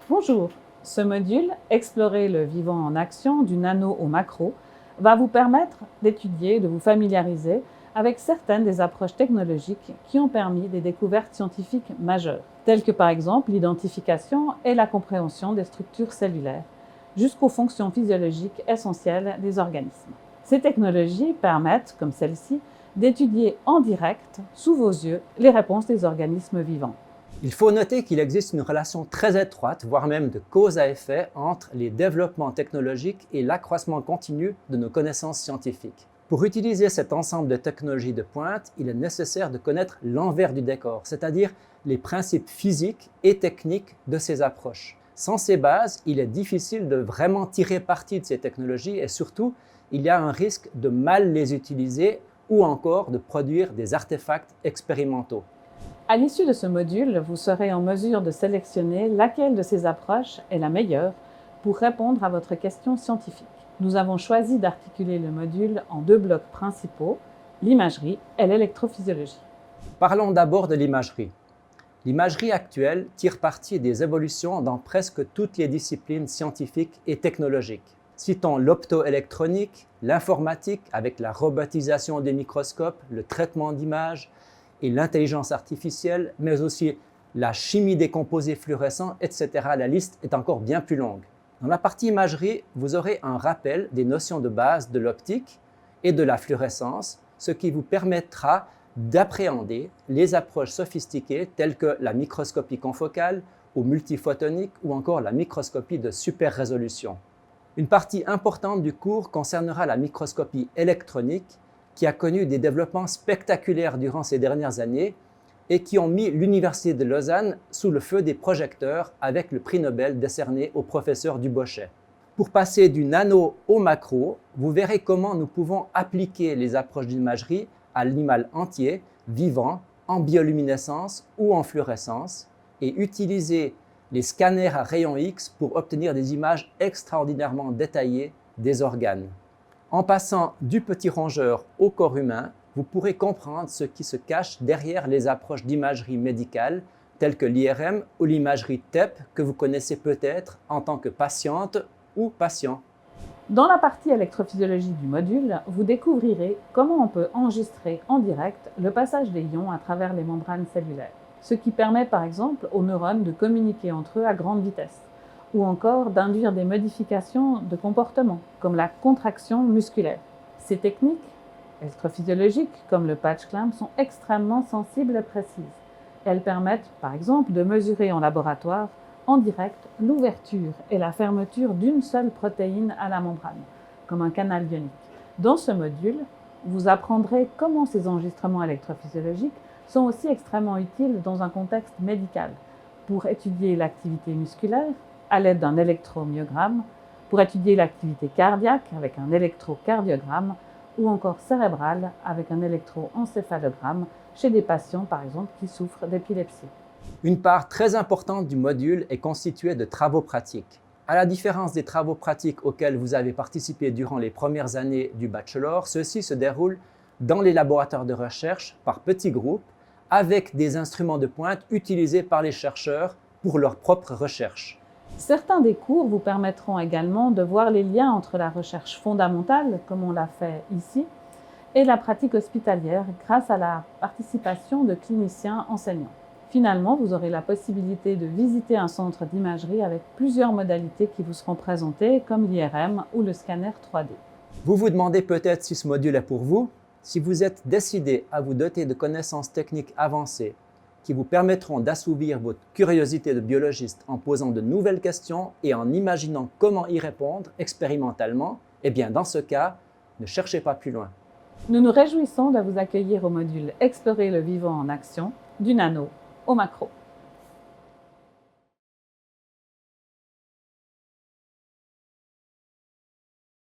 Bonjour, ce module « Explorer le vivant en action du nano au macro » va vous permettre d'étudier, de vous familiariser avec certaines des approches technologiques qui ont permis des découvertes scientifiques majeures, telles que par exemple l'identification et la compréhension des structures cellulaires, jusqu'aux fonctions physiologiques essentielles des organismes. Ces technologies permettent, comme celle-ci, d'étudier en direct, sous vos yeux, les réponses des organismes vivants. Il faut noter qu'il existe une relation très étroite, voire même de cause à effet, entre les développements technologiques et l'accroissement continu de nos connaissances scientifiques. Pour utiliser cet ensemble de technologies de pointe, il est nécessaire de connaître l'envers du décor, c'est-à-dire les principes physiques et techniques de ces approches. Sans ces bases, il est difficile de vraiment tirer parti de ces technologies et surtout, il y a un risque de mal les utiliser ou encore de produire des artefacts expérimentaux. À l'issue de ce module, vous serez en mesure de sélectionner laquelle de ces approches est la meilleure pour répondre à votre question scientifique. Nous avons choisi d'articuler le module en deux blocs principaux, l'imagerie et l'électrophysiologie. Parlons d'abord de l'imagerie. L'imagerie actuelle tire parti des évolutions dans presque toutes les disciplines scientifiques et technologiques. Citons l'optoélectronique, l'informatique avec la robotisation des microscopes, le traitement d'images et l'intelligence artificielle, mais aussi la chimie des composés fluorescents, etc. La liste est encore bien plus longue. Dans la partie imagerie, vous aurez un rappel des notions de base de l'optique et de la fluorescence, ce qui vous permettra d'appréhender les approches sophistiquées telles que la microscopie confocale ou multiphotonique ou encore la microscopie de super résolution. Une partie importante du cours concernera la microscopie électronique qui a connu des développements spectaculaires durant ces dernières années et qui ont mis l'Université de Lausanne sous le feu des projecteurs avec le prix Nobel décerné au professeur Dubochet. Pour passer du nano au macro, vous verrez comment nous pouvons appliquer les approches d'imagerie à l'animal entier, vivant, en bioluminescence ou en fluorescence, et utiliser les scanners à rayons X pour obtenir des images extraordinairement détaillées des organes. En passant du petit rongeur au corps humain, vous pourrez comprendre ce qui se cache derrière les approches d'imagerie médicale, telles que l'IRM ou l'imagerie TEP que vous connaissez peut-être en tant que patiente ou patient. Dans la partie électrophysiologie du module, vous découvrirez comment on peut enregistrer en direct le passage des ions à travers les membranes cellulaires, ce qui permet par exemple aux neurones de communiquer entre eux à grande vitesse, ou encore d'induire des modifications de comportement, comme la contraction musculaire. Ces techniques électrophysiologiques, comme le patch clamp, sont extrêmement sensibles et précises. Elles permettent, par exemple, de mesurer en laboratoire, en direct, l'ouverture et la fermeture d'une seule protéine à la membrane, comme un canal ionique. Dans ce module, vous apprendrez comment ces enregistrements électrophysiologiques sont aussi extrêmement utiles dans un contexte médical, pour étudier l'activité musculaire à l'aide d'un électromyogramme, pour étudier l'activité cardiaque avec un électrocardiogramme, ou encore cérébrale avec un électroencéphalogramme chez des patients, par exemple, qui souffrent d'épilepsie. Une part très importante du module est constituée de travaux pratiques. À la différence des travaux pratiques auxquels vous avez participé durant les premières années du bachelor, ceux-ci se déroulent dans les laboratoires de recherche par petits groupes avec des instruments de pointe utilisés par les chercheurs pour leurs propres recherches. Certains des cours vous permettront également de voir les liens entre la recherche fondamentale, comme on l'a fait ici, et la pratique hospitalière grâce à la participation de cliniciens enseignants. Finalement, vous aurez la possibilité de visiter un centre d'imagerie avec plusieurs modalités qui vous seront présentées, comme l'IRM ou le scanner 3D. Vous vous demandez peut-être si ce module est pour vous. Si vous êtes décidé à vous doter de connaissances techniques avancées qui vous permettront d'assouvir votre curiosité de biologiste en posant de nouvelles questions et en imaginant comment y répondre expérimentalement, eh bien dans ce cas, ne cherchez pas plus loin. Nous nous réjouissons de vous accueillir au module « Explorer le vivant en action » du nano au macro.